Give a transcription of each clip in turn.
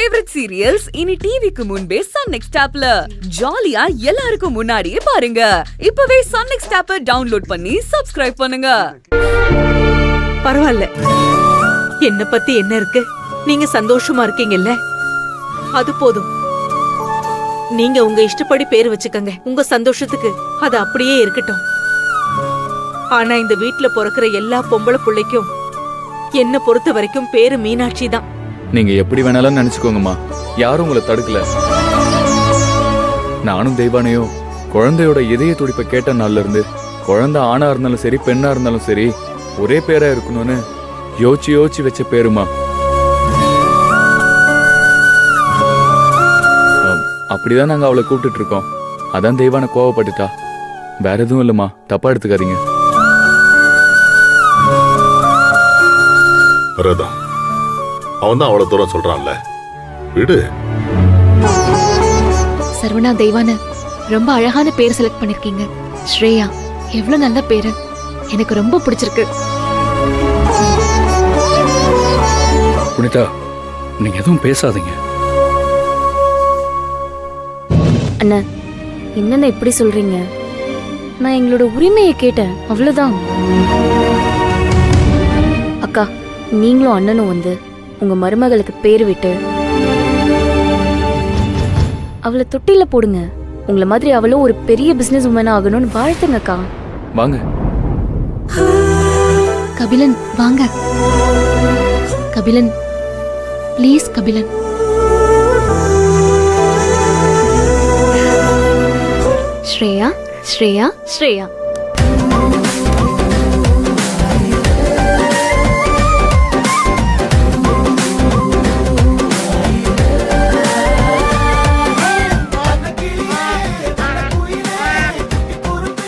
Favourite serials இனி டிவிக்கு முன்பே சன் நெக்ஸ்ட் ஆப்ல ஜாலியா எல்லாருக்கும் முன்னாடியே பாருங்க. இப்பவே சன் நெக்ஸ்ட் ஆப்பை டவுன்லோட் பண்ணி சப்ஸ்கிரைப் பண்ணுங்க. பரவாயில்ல, என்ன பத்தி என்ன இருக்கு? நீங்க சந்தோஷமா இருக்கீங்கல்ல, அது போதும். நீங்க உங்க இஷ்டப்படி பேர் வச்சுக்கங்க. உங்க சந்தோஷத்துக்கு அது அப்படியே இருக்கட்டும். ஆனா இந்த வீட்ல பிறக்கிற எல்லா பொம்பளை பிள்ளைக்கும் என்ன பொறுத்த வரைக்கும் பேரு மீனாட்சி தான். நீங்க எப்படி வேணாலும் நினைச்சுக்கோங்கம்மா, யாரும் உங்களை தடுக்கல. நானும் தெய்வானையும் குழந்தையோட இதய துடிப்பை கேட்ட நாள்ல இருந்து குழந்தை ஆணா இருந்தாலும் சரி பெண்ணா இருந்தாலும் சரி ஒரே பேரா இருக்கணும்னு யோசிச்சு யோசிச்சு வச்ச பேருமா. அப்படிதான் நாங்க அவளை கூப்பிட்டு இருக்கோம். அதான் தெய்வான கோவப்பட்டுட்டா, வேற எதுவும் இல்லம்மா, தப்பா எடுத்துக்காதீங்க. அவன் தான் அவ்வளவு தூரம் சொல்றான்ல, விடு. சரவணா, தெய்வான ரொம்ப அழகான பேர் செலக்ட் பண்ணிருக்கீங்க. ஸ்ரேயா, எவ்வளவு நல்ல பேரு, எனக்கு ரொம்ப பிடிச்சிருக்கு. புனிதா, நீங்க எதுவும் பேசாதீங்க. அண்ணா, என்னென்ன இப்படி சொல்றீங்க? நான் எங்களோட உரிமையை கேட்டேன், அவ்வளவுதான். அக்கா, நீங்களும் அண்ணனும் வந்து உங்க மருமகளுக்கு பேர் விட்டு அவளை தொட்டில போடுங்க. உங்களை மாதிரி அவளும் ஒரு பெரிய பிசினஸ் உமன் ஆகணும்னு வாழ்த்துங்க அக்கா. வாங்க கபிலன், வாங்க. கபிலன், ப்ளீஸ் கபிலன். ஸ்ரேயா, ஸ்ரேயா, ஸ்ரேயா.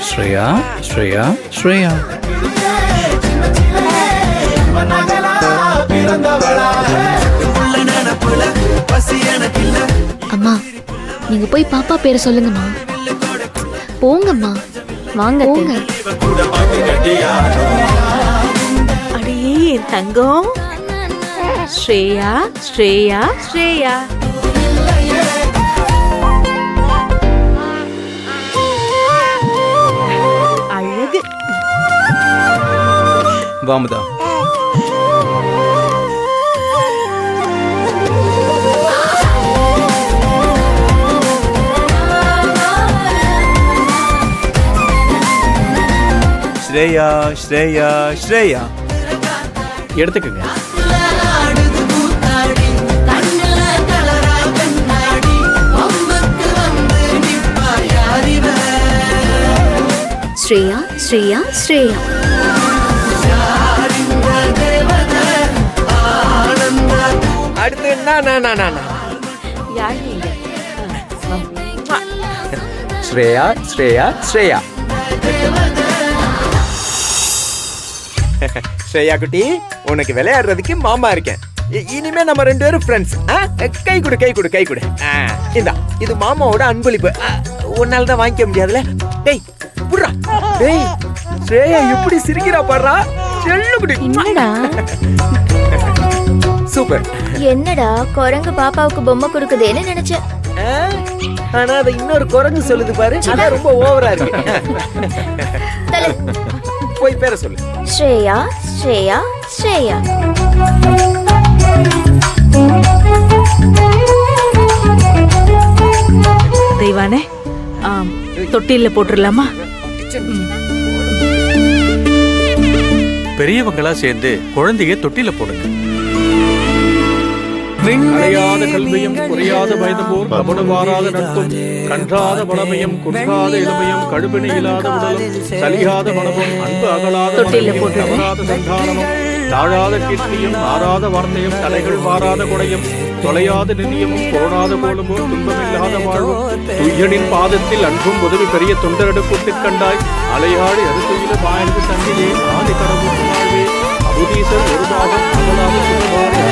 ஸ்ரேயா, ஸ்ரேயா, ஸ்ரேயா. அம்மா, நீங்க போய் பாப்பா பேரை சொல்லுங்கம்மா. போங்கம்மா, வாங்க போங்க. அடியே என் தங்கம். ஸ்ரேயா, ஸ்ரேயா, ஸ்ரேயா. அழகு. வாமுதா, ஸ்ரேயா, ஸ்ரேயா, ஸ்ரேயா எடுத்துக்கங்க. ஸ்ரேயா, ஸ்ரேயா, ஸ்ரேயா. அடுத்து யார் நீங்க? ஸ்ரேயா, ஸ்ரேயா, ஸ்ரேயா. ஸ்ரேயா குட்டி, உனக்கு விளையாடுறதுக்கு மாமா இருக்கேன். இனிமே நம்ம ரெண்டு பேரும் ஃப்ரெண்ட்ஸ். கை கொடு, கை கொடு, கை கொடு. இந்தா, இது மாமாவோட அன்பளிப்பு. உன்னால தான் வாங்கிக்க முடியாதுல. டேய் புடுறா. டேய், ஸ்ரேயா எப்படி சிரிக்கிறா பாடுறா. செல்ல குட்டி. என்னடா சூப்பர். என்னடா குரங்கு பாப்பாவுக்கு பொம்மை கொடுக்குதேன்னு நினைச்சேன். ஆனா அது இன்னொரு குரங்கு சொல்லுது பாரு, அதான் ரொம்ப ஓவரா இருக்கு. போய் பேர சொல்லு. ஸ்ரேயா, ஸ்ரேயா, ஸ்ரேயா. தெய்வானே, தொட்டில போட்டுடலாமா? பெரியவங்களா சேர்ந்து குழந்தைய தொட்டில போடுங்க. அடையாத கல்வியும் குறையாத வயதுபோர் கபடு வாராத நட்பும் கன்றாத வளமையும் குன்றாத இளமையும் கழுபிணி இல்லாத உடலும் சலியாத மனமும் அன்பு அகலாத தவறாத சந்தானமும் தாழாத கீர்த்தியும் ஆறாத வார்த்தையும் தலைகள் வாராத கொடையும் தொலையாத நிதியமும் பொருளாத கோலமும் துன்பமில்லாத வாழ்வும் துய்யனின் பாதத்தில் அன்பும் உதவி பெரிய தொண்டரெடுப்புட்டுக் கண்டாய் அலையாடி அறுத்துயில பாயனது தங்கிலே ஆதி கடவுள் வாழ்வே அபுதீசர் ஒரு பாகம் அகலாத சுகவாரி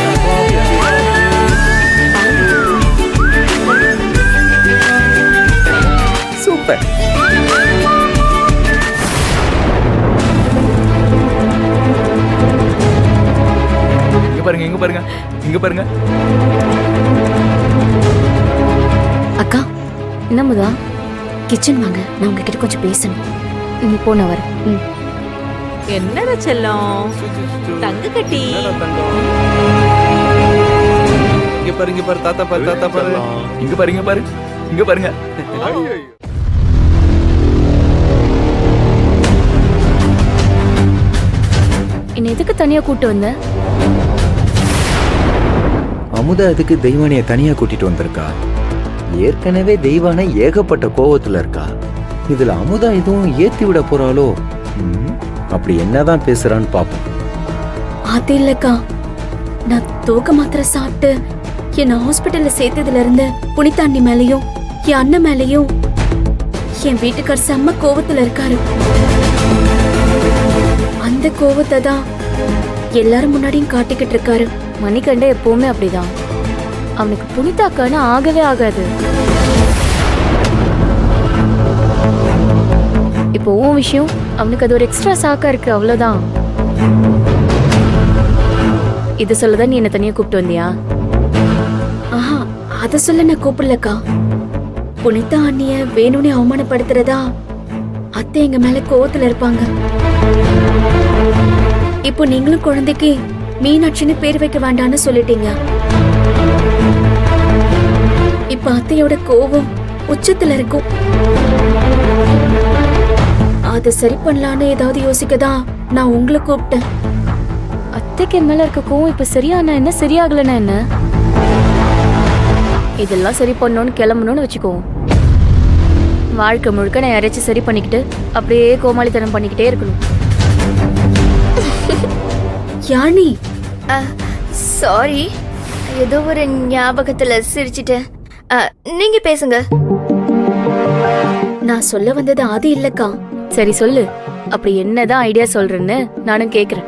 சூப்பர். இங்க பாருங்க, இங்க பாருங்க, இங்க பாருங்க. அக்கா என்னமுதா கிச்சன் வாங்க, நான் உங்ககிட்ட கொஞ்சம் பேசணும். நீ போ, நான் வரேன். என்னடா செல்லம் தங்க கட்டி இங்க பாரு தாத்தா பாரு இங்க பாருங்க பாரு இங்க பாருங்க. என்ன எதுக்கு தனியா கூட்டு வந்த? அமுதா அதுக்கு தெய்வானைய தனியா கூட்டிட்டு வந்திருக்கா. ஏற்கனவே தெய்வானை ஏகப்பட்ட கோவத்துல இருக்கா. இதுல அமுதா எதுவும் ஏத்தி விட போறாளோ? அப்படி என்னதான் பேசுறான்னு பாப்போம். அது இல்லக்கா, நான் தூக்க மாத்திரை சாப்பிட்டு என்ன ஹாஸ்பிட்டல்ல சேர்த்ததுல இருந்து புனிதாண்டி மேலயும் என் அண்ணன் மேலயும் என் வீட்டுக்கார் செம்ம கோவத்துல இருக்காரு. அந்த கோவத்தை தான் எல்லாரும் முன்னாடியும் காட்டிக்கிட்டு இருக்காரு. மணிகண்ட எப்பவுமே அப்படிதான். அவனுக்கு புனிதாக்கான ஆகவே ஆகாது. இப்போ உன் விஷயம் அவனுக்கு அது ஒரு எக்ஸ்ட்ரா சாக்கா இருக்கு, அவ்வளவுதான். இது சொல்லதான் நீ என்ன தனியா கூப்பிட்டு வந்தியா? ஆஹா, அத சொல்ல நான் கூப்பிடலக்கா. புனிதா அண்ணிய வேணும்னே அவமானப்படுத்துறதா அத்தை எங்க மேல கோவத்துல இருப்பாங்க. இப்போ நீங்களும் குழந்தைக்கு மீனாட்சின்னு பேர் வைக்க வேண்டாம்னு சொல்லிட்டீங்க. இப்ப அத்தையோட கோவம் உச்சத்துல இருக்கும். அத சரி பண்ணலான்னு ஏதாவது யோசிக்கதான் நான் உங்களை கூப்பிட்டேன். அத்தைக்கு மேல இருக்க கோவம் இப்ப சரியானா என்ன, சரியாகலன்னா என்ன? இதெல்லாம் சரி பண்ணணும்னு கிளம்பணும்னு வச்சுக்கோ. வாழ்க்கை முழுக்க நான் யாரையாச்சும் சரி பண்ணிக்கிட்டு அப்படியே கோமாளித்தனம் பண்ணிக்கிட்டே இருக்கணும். யானி, சாரி, ஏதோ ஒரு ஞாபகத்துல சிரிச்சிட்டேன். நீங்க பேசுங்க. நான் சொல்ல வந்தது அது இல்லக்கா. சரி சொல்லு, அப்படி என்னதான் ஐடியா சொல்றேன்னு நானும் கேக்குறேன்.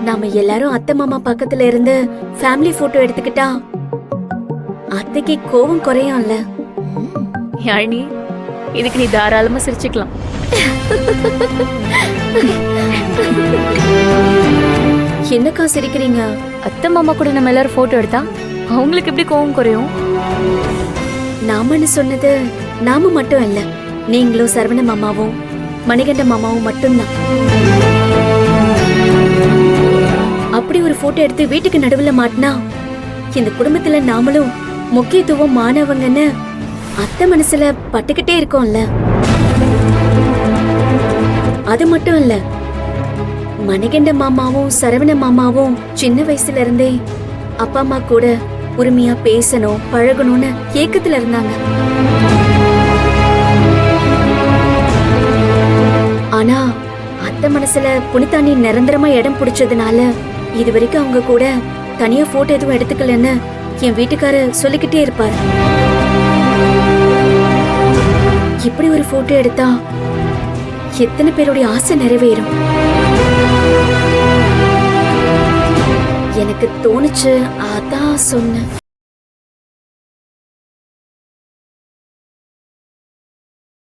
நாம எல்லாரும் அத்தை மாமா பக்கத்துல இருந்து ஃபேமிலி போட்டோ எடுத்துக்கிட்டா அத்தைக்கு கோவம் குறையும்ல. யாழினி, இதுக்கு நீ தாராளமா சிரிச்சுக்கலாம். என்னக்கா சிரிக்கிறீங்க? அத்தை மாமா கூட நம்ம எல்லாரும் போட்டோ எடுத்தா அவங்களுக்கு எப்படி கோவம் குறையும்? நாமன்னு சொன்னது நாம மட்டும் இல்ல, நீங்களும் சரவண மாமாவும் மணிகண்ட மாமாவும் மட்டும்தான். அப்படி ஒரு போட்டோ எடுத்து வீட்டுக்கு நடுவுல மாட்டினா இந்த குடும்பத்துல நாமளும் முக்கியத்துவம் மாணவங்கன்னு அத்தை மனசுல பட்டுக்கிட்டே இருக்கோம்ல. அது மட்டும் இல்ல, மணிகண்ட மாமாவும் சரவண மாமாவும் சின்ன வயசுல இருந்தே அப்பா அம்மா கூட உரிமையா பேசணும் பழகணும்னு ஏக்கத்துல இருந்தாங்க. ஆனா அத்தை மனசுல புனிதாண்டி நிரந்தரமா இடம் பிடிச்சதுனால இது வரைக்கும் அவங்க கூட தனியா போட்டோ எதுவும் எடுத்துக்கலன்னு என் வீட்டுக்காரு சொல்லிக்கிட்டே இருப்பாரு. இப்படி ஒரு போட்டோ எடுத்தா எத்தனை பேருடைய ஆசை நிறைவேறும். எனக்கு தோணுச்சு, அதான் சொன்னேன்.